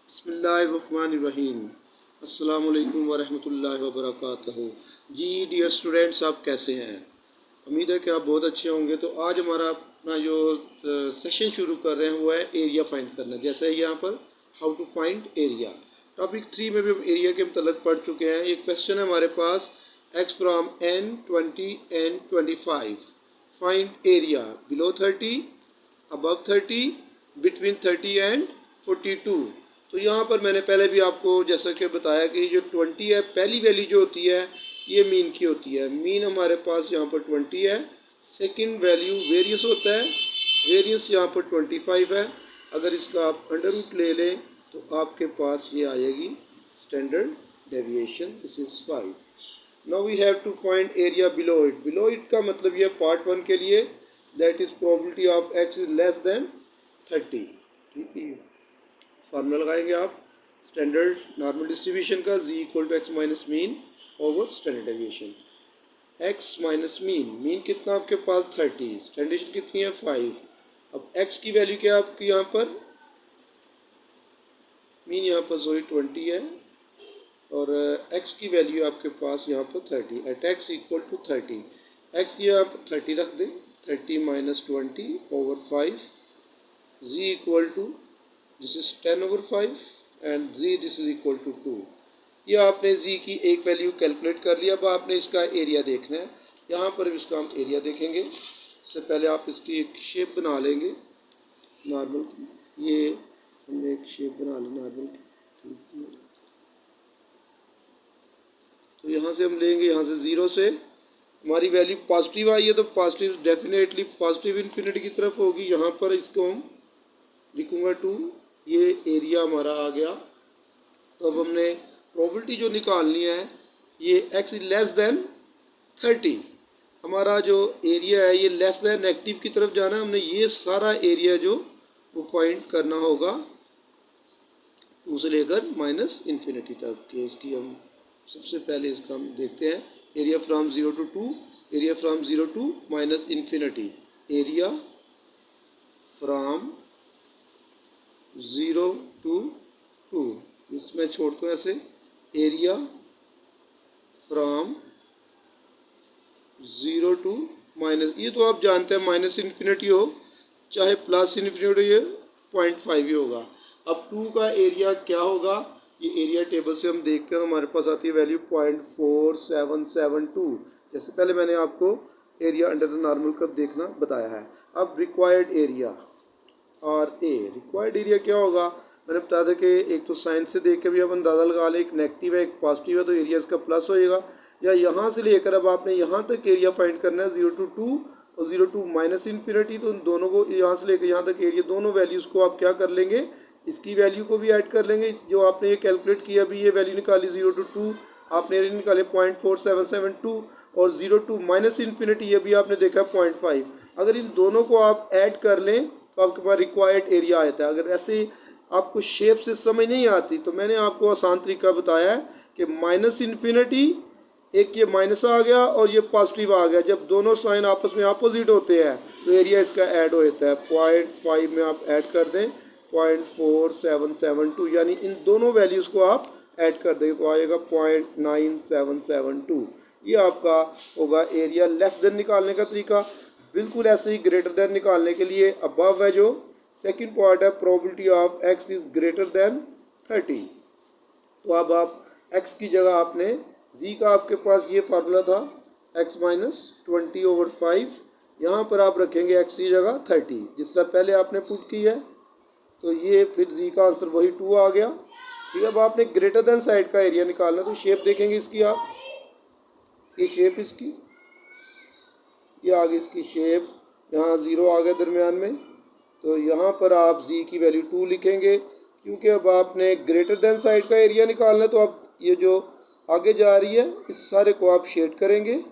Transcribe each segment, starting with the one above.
बिस्मिल्लाहिर्रहमानिर्रहीम। अस्सलामु अलैकुम वरहमतुल्लाहि वबरकातुहू। जी डियर स्टूडेंट्स, आप कैसे हैं? उम्मीद है कि आप बहुत अच्छे होंगे। तो आज हमारा अपना जो सेशन शुरू कर रहे हैं वो है एरिया फाइंड करना। जैसे यहाँ पर how to find area, topic 3 में भी हम एरिया के मतलब पढ़ चुके हैं। एक क्वेश्चन है हमारे पास, x from n 20 and 25, find area below 30, above 30, between 30 and 42। तो यहाँ पर मैंने पहले भी आपको जैसा कि बताया कि जो 20 है, पहली वैल्यू जो होती है ये मीन की होती है। मीन हमारे पास यहाँ पर 20 है। सेकंड वैल्यू वेरियंस होता है, वेरियंस यहाँ पर 25 है। अगर इसका आप अंडर रूट ले लें तो आपके पास ये आएगी standard deviation, this is 5। Now we have to find area below it. Below it का मतलब ये पार्ट 1 के लिए, that is probability of x is less than 30। ठीक है, फार्मूला लगाएंगे आप स्टैंडर्ड नॉर्मल डिस्ट्रीब्यूशन का, z equal to x minus mean over standard deviation. x minus mean, mean कितना आपके पास 30, स्टैंडर्ड कितनी है 5। अब x की वैल्यू क्या है आपकी यहाँ पर, मीन यहाँ पर सॉरी 20 है और x की वैल्यू आपके पास यहाँ पर 30। At x equal to 30, x की आप 30 रख दें, 30 minus 20 over 5, z equal to this is 10 over 5 and z this is equal to 2। ये आपने z की एक वैल्यू कैलकुलेट कर लिया। अब आपने इसका एरिया देखना है। यहाँ पर इसका हम एरिया देखेंगे। इससे पहले आप इसकी एक शेप बना लेंगे नॉर्मल की। ये हमने एक शेप बना ली नॉर्मल की, ठीक है। तो यहाँ से हम लेंगे, यहाँ से 0 से हमारी वैल्यू पॉजिटिव आई है तो पॉजिटिव डेफिनेटली पॉजिटिव इन्फिनिटी की तरफ होगी। यहाँ पर इसको हम लिखूँगा 2, ये एरिया हमारा आ गया। तो अब हमने प्रोबेबिलिटी जो निकालनी है, ये x इज लेस देन 30, हमारा जो एरिया है ये लेस देन नेगेटिव की तरफ जाना है। हमने ये सारा एरिया जो वो फाइंड करना होगा 2 से लेकर माइनस इन्फिनिटी तक के। इसकी हम सबसे पहले इसका हम देखते हैं, area from 0 to 2, area from 0 to minus infinity, area from 0 to 2, इसमें छोड़ते हैं ऐसे, एरिया फ्रॉम 0 to माइनस, ये तो आप जानते हैं माइनस इन्फिनिटी हो चाहे प्लस इन्फिनिटी, ये 0.5 ही होगा। अब 2 का एरिया क्या होगा, ये एरिया टेबल से हम देखते हैं, हमारे पास आती है वैल्यू 0.4772। जैसे पहले मैंने आपको area under the normal curve देखना बताया है। अब रिक्वायर्ड एरिया और ए, रिक्वायर्ड एरिया क्या होगा, मैंने बताया था कि एक तो साइन से देख के भी आप अंदाज़ा लगा लें, एक नेगेटिव है एक पॉजिटिव है, तो एरिया इसका प्लस होएगा। या यहाँ से लेकर अब आपने यहाँ तक एरिया फाइंड करना है 0 to 2 और 0 to माइनस इन्फिनिटी, तो उन दोनों को यहाँ से लेकर यहाँ तक एरिया, दोनों वैल्यूज़ को आप क्या कर लेंगे, इसकी वैल्यू को भी ऐड कर लेंगे। जो आपने ये कैलकुलेट किया अभी, ये वैल्यू निकाली 0 to 2, आपने एरिया निकाले 0.4772 और 0 to माइनस इन्फिनिटी ये भी आपने देखा 0.5। अगर इन दोनों को आप ऐड कर लें तो आपके पास रिक्वायर्ड एरिया आता है। अगर ऐसे आपको शेप से समझ नहीं आती तो मैंने आपको आसान तरीका बताया है कि माइनस इन्फिनिटी, एक ये माइनस आ गया और ये पॉजिटिव आ गया, जब दोनों साइन आपस में अपोजिट होते हैं तो एरिया इसका ऐड हो जाता है। 0.5 में आप ऐड कर दें 0.4772, यानी इन दोनों वैल्यूज़ को आप ऐड कर दें तो आएगा 0.9772। ये आपका होगा एरिया लेस देन निकालने का तरीका। बिल्कुल ऐसे ही ग्रेटर देन निकालने के लिए अबव है जो सेकंड पॉइंट है, probability of x is greater than 30। तो अब आप x की जगह आपने z का, आपके पास ये फार्मूला था x माइनस 20 ओवर 5, यहाँ पर आप रखेंगे x की जगह 30 जिस तरह पहले आपने पुट की है। तो ये फिर z का आंसर वही 2 आ गया। ठीक है, अब आपने ग्रेटर देन साइड का एरिया निकालना, तो शेप देखेंगे इसकी आप, ये शेप इसकी, ये आ गई इसकी शेप, यहाँ 0 आ गया दरमियान में, तो यहाँ पर आप z की वैल्यू 2 लिखेंगे क्योंकि अब आपने ग्रेटर देन साइड का एरिया निकालना है। तो आप ये जो आगे जा रही है इस सारे को आप शेड करेंगे,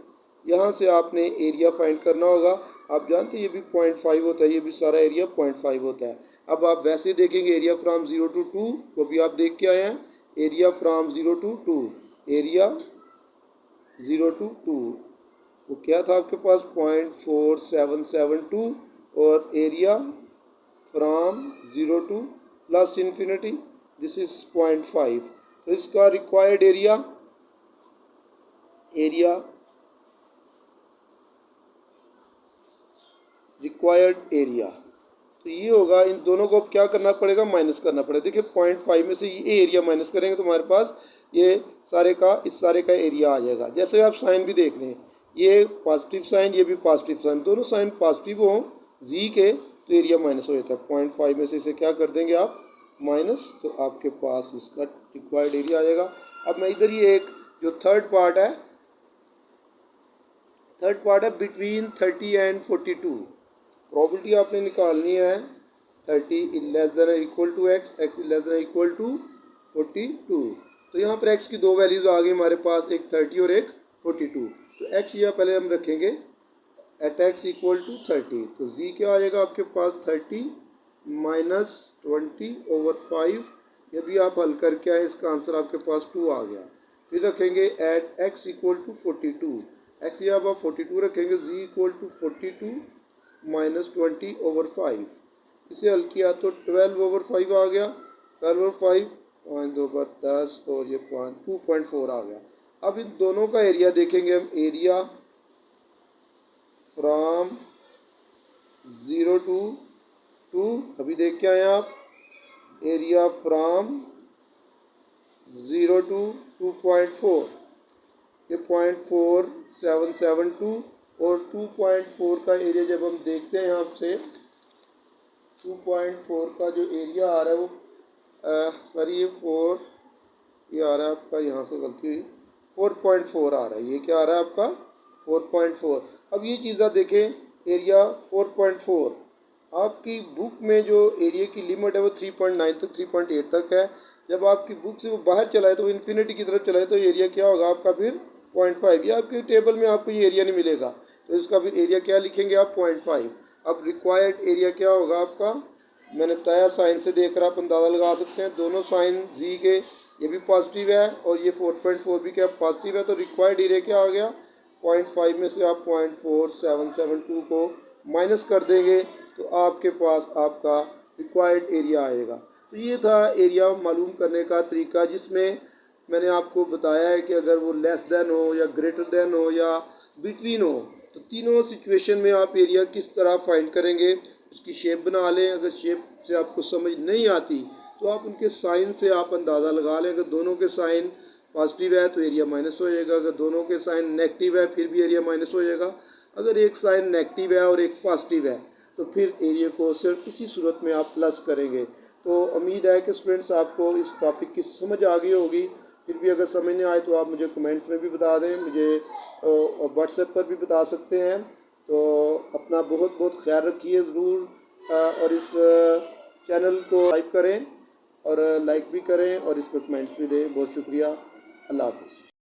यहाँ से आपने एरिया फाइंड करना होगा। आप जानते हैं ये भी 0.5 होता है, ये भी सारा एरिया 0.5 होता है। अब आप वैसे देखेंगे एरिया फ्रॉम 0 to 2, वो भी आप देख के आए हैं, area from 0 to 2, area 0 to 2 वो क्या था आपके पास 0.4772 और area from 0 to plus infinity this is 0.5। तो इसका रिक्वायर्ड एरिया तो ये होगा, इन दोनों को अब क्या करना पड़ेगा, माइनस करना पड़ेगा। देखिए 0.5 में से ये एरिया माइनस करेंगे तो हमारे पास ये इस सारे का एरिया आ जाएगा। जैसे आप साइन भी देख रहे हैं, ये पॉजिटिव साइन, ये भी पॉजिटिव साइन, दोनों साइन पॉजिटिव हो जी के तो एरिया माइनस हो जाता है। 0.5 में से इसे क्या कर देंगे आप, माइनस, तो आपके पास इसका रिक्वायर्ड एरिया आ जाएगा। अब मैं इधर ये एक जो थर्ड पार्ट है बिटवीन 30 एंड 42, प्रोबेबिलिटी आपने निकालनी है 30 less than equal to x, x less than equal to 42। तो यहाँ पर एक्स की दो वैल्यूज़ आ गई हमारे पास, एक 30 और एक 42। तो एक्स यहाँ पहले हम रखेंगे एट एक्स इक्वल टू 30, तो जी क्या आ जाएगा आपके पास 30 माइनस 20/5। ये भी आप हल करके आए, इसका आंसर आपके पास 2 आ गया। फिर रखेंगे at x equal to 42, x यहाँ आप 42 रखेंगे, जी इक्वल टू 42 माइनस 20/5। इसे हल किया तो 12/5 आ गया, 12/5 5 2 10 और ये 2.4 आ गया। अब इन दोनों का एरिया देखेंगे हम, एरिया फ्रॉम 0 टू 2, अभी देख के आए आप, एरिया फ्रॉम 0 टू 2.4, ये 0.4772 और 2.4 का एरिया जब हम देखते हैं यहाँ से, 2.4 का जो एरिया आ रहा है वो सॉरी ये 4, ये आ रहा है आपका, यहाँ से गलती हुई, 4.4 आ रहा है। ये क्या आ रहा है आपका 4.4। अब ये चीज़ आप देखें, एरिया 4.4, आपकी बुक में जो एरिया की लिमिट है वो 3.9 तक 3.8 तक है। जब आपकी बुक से वो बाहर चला है तो इन्फिनिटी की तरफ चला है तो एरिया क्या होगा आपका फिर 0.5। ये आपके टेबल में आपको ये एरिया नहीं मिलेगा, तो इसका फिर एरिया क्या लिखेंगे आप 0.5। अब रिक्वायर्ड एरिया क्या होगा आपका, मैंने बताया साइन से देखकर आप अंदाज़ा लगा सकते हैं, दोनों साइन जी के, ये भी पॉजिटिव है और ये 4.4 भी क्या पॉजिटिव है, तो रिक्वायर्ड एरिया क्या आ गया, 0.5 में से आप 0.4772 को माइनस कर देंगे तो आपके पास आपका रिक्वायर्ड एरिया आएगा। तो ये था एरिया मालूम करने का तरीका, जिसमें मैंने आपको बताया है कि अगर वो लेस देन हो या ग्रेटर देन हो या बिटवीन हो, तो तीनों सिचुएशन में आप एरिया किस तरह फाइंड करेंगे, उसकी शेप बना लें। अगर शेप से आपको समझ नहीं आती तो आप उनके साइन से आप अंदाज़ा लगा लें। अगर दोनों के साइन पॉजिटिव है तो एरिया माइनस हो जाएगा, अगर दोनों के साइन नेगेटिव है फिर भी एरिया माइनस हो जाएगा, अगर एक साइन नेगेटिव है और एक पॉजिटिव है तो फिर एरिया को सिर्फ इसी सूरत में आप प्लस करेंगे। तो उम्मीद है कि स्टूडेंट्स आपको इस टॉपिक की समझ आ गई होगी। फिर भी अगर समझ नहीं आए तो आप मुझे कमेंट्स में भी बता दें, मुझे व्हाट्सएप पर भी बता सकते हैं। तो अपना बहुत बहुत ख्याल रखिए ज़रूर, और इस चैनल को सब्सक्राइब करें और लाइक भी करें और इस पर कमेंट्स भी दें। बहुत शुक्रिया, अल्लाह हाफ़िज़।